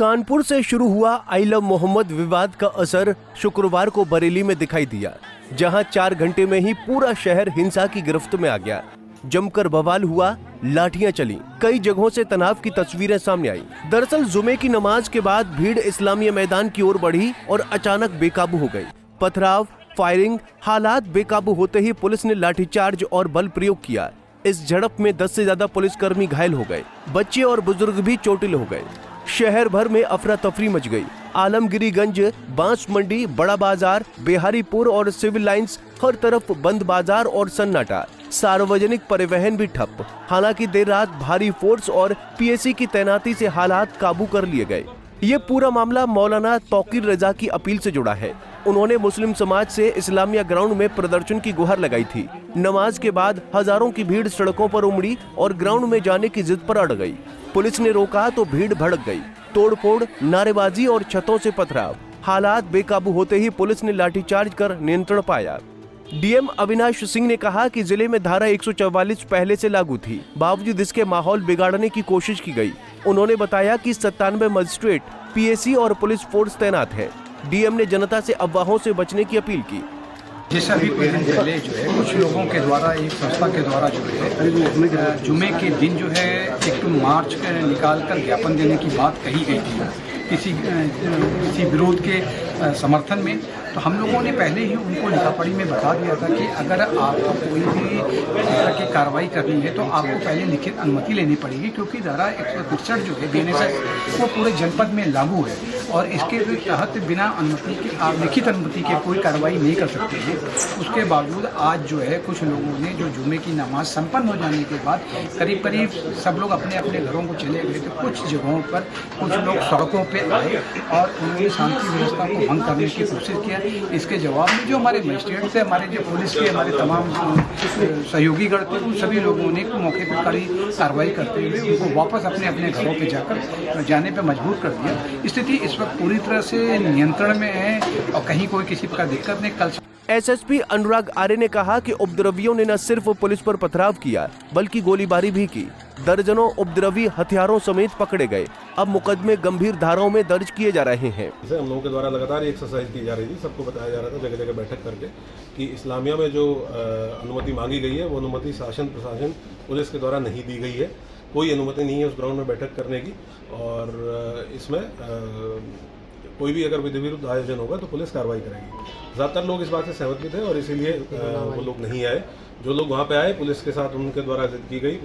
कानपुर से शुरू हुआ आई लव मोहम्मद विवाद का असर शुक्रवार को बरेली में दिखाई दिया, जहां 4 घंटे में ही पूरा शहर हिंसा की गिरफ्त में आ गया। जमकर बवाल हुआ, लाठियां चली, कई जगहों से तनाव की तस्वीरें सामने आई। दरअसल जुमे की नमाज के बाद भीड़ इस्लामिया मैदान की ओर बढ़ी और अचानक बेकाबू हो गई। पथराव, फायरिंग, हालात बेकाबू होते ही पुलिस ने लाठीचार्ज और बल प्रयोग किया। इस झड़प में 10 से ज्यादा पुलिसकर्मी घायल हो गए, बच्चे और बुजुर्ग भी चोटिल हो गए। शहर भर में अफरा तफरी मच गई। आलमगिरीगंज, बांस मंडी, बड़ा बाजार, बिहारीपुर और सिविल लाइंस, हर तरफ बंद बाजार और सन्नाटा। सार्वजनिक परिवहन भी ठप। हालांकि देर रात भारी फोर्स और पीएसी की तैनाती से हालात काबू कर लिए गए। ये पूरा मामला मौलाना तौकीर रजा की अपील से जुड़ा है। उन्होंने मुस्लिम समाज से इस्लामिया ग्राउंड में प्रदर्शन की गुहार लगाई थी। नमाज के बाद हजारों की भीड़ सड़कों पर उमड़ी और ग्राउंड में जाने की जिद पर अड़ गई। पुलिस ने रोका तो भीड़ भड़क गई। तोड़फोड़, नारेबाजी और छतों से पथराव। हालात बेकाबू होते ही पुलिस ने लाठीचार्ज कर नियंत्रण पाया। डीएम अविनाश सिंह ने कहा कि जिले में धारा 144 पहले से लागू थी, बावजूद इसके माहौल बिगाड़ने की कोशिश की गई। उन्होंने बताया कि 97 मजिस्ट्रेट, पीएसी और पुलिस फोर्स तैनात है। डीएम ने जनता से अफवाहों से बचने की अपील की। जैसे अभी कुछ दिन पहले जो है कुछ लोगों के द्वारा, एक संस्था के द्वारा जो है जुमे के दिन जो है एक मार्च निकाल कर ज्ञापन देने की बात कही गई थी किसी विरोध के समर्थन में। तो हम लोगों ने पहले ही उनको लिखापढ़ी में बता दिया था कि अगर आपको कोई भी तरह की कार्रवाई करनी है तो आपको पहले लिखित अनुमति लेनी पड़ेगी, क्योंकि धारा 161 जो है बीएनएस वो पूरे जनपद में लागू है और इसके तहत बिना अनुमति के, आप लिखित अनुमति के कोई कार्रवाई नहीं कर सकते हैं। उसके बावजूद आज जो है कुछ लोगों ने जो जुमे की नमाज संपन्न हो जाने के बाद करीब करीब सब लोग अपने अपने घरों को चले गए। तो कुछ जगहों पर कुछ लोग सड़कों पर आए और उन्होंने शांति व्यवस्था को भंग करने की कोशिश किया। इसके जवाब में जो हमारे मजिस्ट्रेट थे, हमारे जो पुलिस के हमारे तमाम सहयोगी गण थे, उन सभी लोगों ने मौके पर कड़ी कार्रवाई करते हुए उनको वापस अपने अपने घरों पर जाकर जाने पर मजबूर कर दिया। स्थिति इस वक्त पूरी तरह से नियंत्रण में है और कहीं कोई किसी प्रकार दिक्कत नहीं। कल एसएसपी अनुराग आर्य ने कहा कि उपद्रवियों ने न सिर्फ पुलिस पर पथराव किया बल्कि गोलीबारी भी की। दर्जनों उपद्रवी हथियारों समेत पकड़े गए। अब मुकदमे गंभीर धाराओं में दर्ज किए जा रहे हैं। हम लोगों के द्वारा लगातार एक्सरसाइज की जा रही थी, सबको बताया जा रहा था जगह जगह बैठक करके कि इस्लामिया में जो अनुमति मांगी गई है वो अनुमति शासन प्रशासन पुलिस के द्वारा नहीं दी गई है। कोई अनुमति नहीं है उस ग्राउंड में बैठक करने की और इसमें कोई भी अगर विधि विरुद्ध आयोजन होगा तो पुलिस कार्रवाई करेगी। ज़्यादातर लोग इस बात से सहमत भी थे और इसीलिए वो लोग नहीं आए। जो लोग वहाँ पे आए, पुलिस के साथ उनके द्वारा जिद की गई,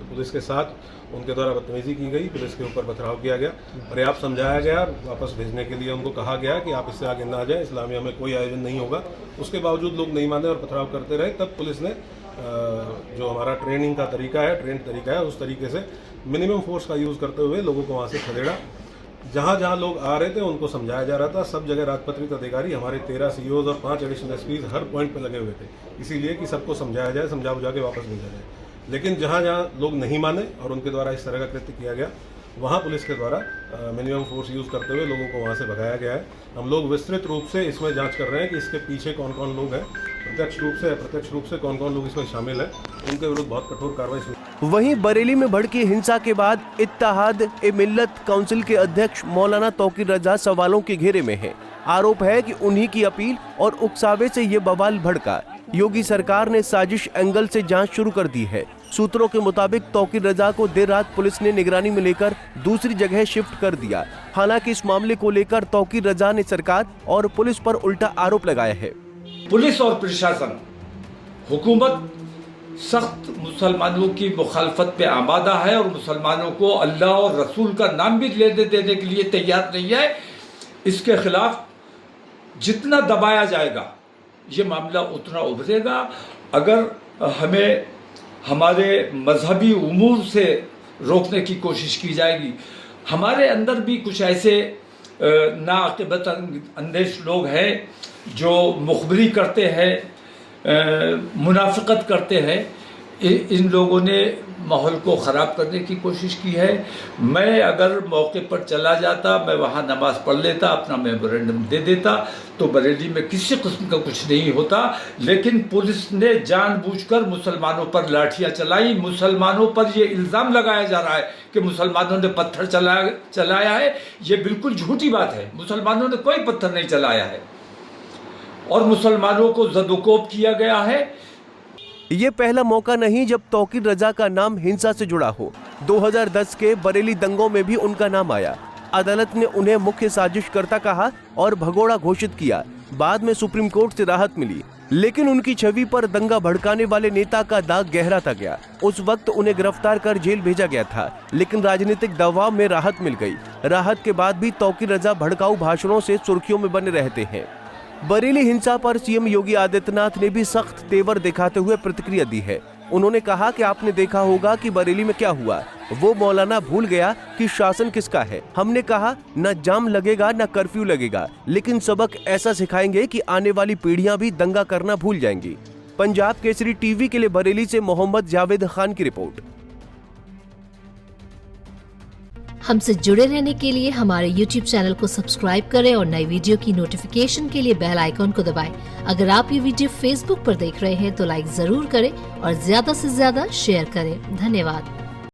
पुलिस के साथ उनके द्वारा बदतमीजी की गई, पुलिस के ऊपर पथराव किया गया, पर्याप्त समझाया गया, वापस भेजने के लिए उनको कहा गया कि आप इससे आगे ना जाएं, इस्लामिया में कोई आयोजन नहीं होगा। उसके बावजूद लोग नहीं माने और पथराव करते रहे। तब पुलिस ने जो हमारा ट्रेनिंग का तरीका है, ट्रेंड तरीका है, उस तरीके से मिनिमम फोर्स का यूज़ करते हुए लोगों को वहाँ से खदेड़ा। जहाँ जहाँ लोग आ रहे थे उनको समझाया जा रहा था। सब जगह राजपत्रित अधिकारी, हमारे 13 सीओज और 5 एडिशनल एसपीज हर पॉइंट पे लगे हुए थे, इसीलिए कि सबको समझाया जाए, समझा बुझा के वापस भेजा जाए। लेकिन जहाँ जहाँ लोग नहीं माने और उनके द्वारा इस तरह का कृत्य किया गया, वहाँ पुलिस के द्वारा मिनिमम फोर्स यूज़ करते हुए लोगों को वहाँ से भगाया गया है। हम लोग विस्तृत रूप से इसमें जांच कर रहे हैं कि इसके पीछे कौन कौन लोग हैं, प्रत्यक्ष रूप से अप्रत्यक्ष रूप से कौन कौन लोग इसमें शामिल हैं, उनके विरुद्ध बहुत कठोर कार्रवाई। वहीं बरेली में भड़की हिंसा के बाद इत्तेहाद-ए-मिल्लत काउंसिल के अध्यक्ष मौलाना तौकीर रजा सवालों के घेरे में है। आरोप है कि उन्हीं की अपील और उकसावे से ये बवाल भड़का। योगी सरकार ने साजिश एंगल से जांच शुरू कर दी है। सूत्रों के मुताबिक तौकीर रजा को देर रात पुलिस ने निगरानी में लेकर दूसरी जगह शिफ्ट कर दिया। हालांकि इस मामले को लेकर तौकीर रजा ने सरकार और पुलिस पर उल्टा आरोप लगाया है। पुलिस और प्रशासन, हुकूमत सख्त मुसलमानों की मुखालफत पे आमादा है और मुसलमानों को अल्लाह और रसूल का नाम भी लेने देने के लिए तैयार नहीं है। इसके खिलाफ जितना दबाया जाएगा ये मामला उतना उभरेगा। अगर हमें हमारे मजहबी उमूर से रोकने की कोशिश की जाएगी, हमारे अंदर भी कुछ ऐसे नाअक़िबत अंदेश लोग हैं जो मुखबरी करते हैं, मुनाफिकत करते हैं, इन लोगों ने माहौल को ख़राब करने की कोशिश की है। मैं अगर मौके पर चला जाता, मैं वहाँ नमाज़ पढ़ लेता, अपना मेमोरेंडम दे देता, तो बरेली में किसी किस्म का कुछ नहीं होता। लेकिन पुलिस ने जानबूझकर मुसलमानों पर लाठियाँ चलाई। मुसलमानों पर ये इल्ज़ाम लगाया जा रहा है कि मुसलमानों ने पत्थर चलाया है। ये बिल्कुल झूठी बात है। मुसलमानों ने कोई पत्थर नहीं चलाया है और मुसलमानों को ज़दोकोब किया गया है। ये पहला मौका नहीं जब तौकीर रजा का नाम हिंसा से जुड़ा हो। 2010 के बरेली दंगों में भी उनका नाम आया। अदालत ने उन्हें मुख्य साजिशकर्ता कहा और भगोड़ा घोषित किया। बाद में सुप्रीम कोर्ट से राहत मिली, लेकिन उनकी छवि पर दंगा भड़काने वाले नेता का दाग गहराता गया। उस वक्त उन्हें गिरफ्तार कर जेल भेजा गया था, लेकिन राजनीतिक दबाव में राहत मिल गई। राहत के बाद भी तौकीर रजा भड़काऊ भाषणों से सुर्खियों में बने रहते हैं। बरेली हिंसा पर सीएम योगी आदित्यनाथ ने भी सख्त तेवर दिखाते हुए प्रतिक्रिया दी है। उन्होंने कहा कि आपने देखा होगा कि बरेली में क्या हुआ। वो मौलाना भूल गया कि शासन किसका है। हमने कहा न जाम लगेगा न कर्फ्यू लगेगा, लेकिन सबक ऐसा सिखाएंगे कि आने वाली पीढ़ियां भी दंगा करना भूल जाएंगी। पंजाब केसरी टीवी के लिए बरेली से मोहम्मद जावेद खान की रिपोर्ट। हमसे जुड़े रहने के लिए हमारे YouTube चैनल को सब्सक्राइब करें और नई वीडियो की नोटिफिकेशन के लिए बेल आइकॉन को दबाएं। अगर आप ये वीडियो Facebook पर देख रहे हैं तो लाइक जरूर करें और ज्यादा से ज्यादा शेयर करें। धन्यवाद।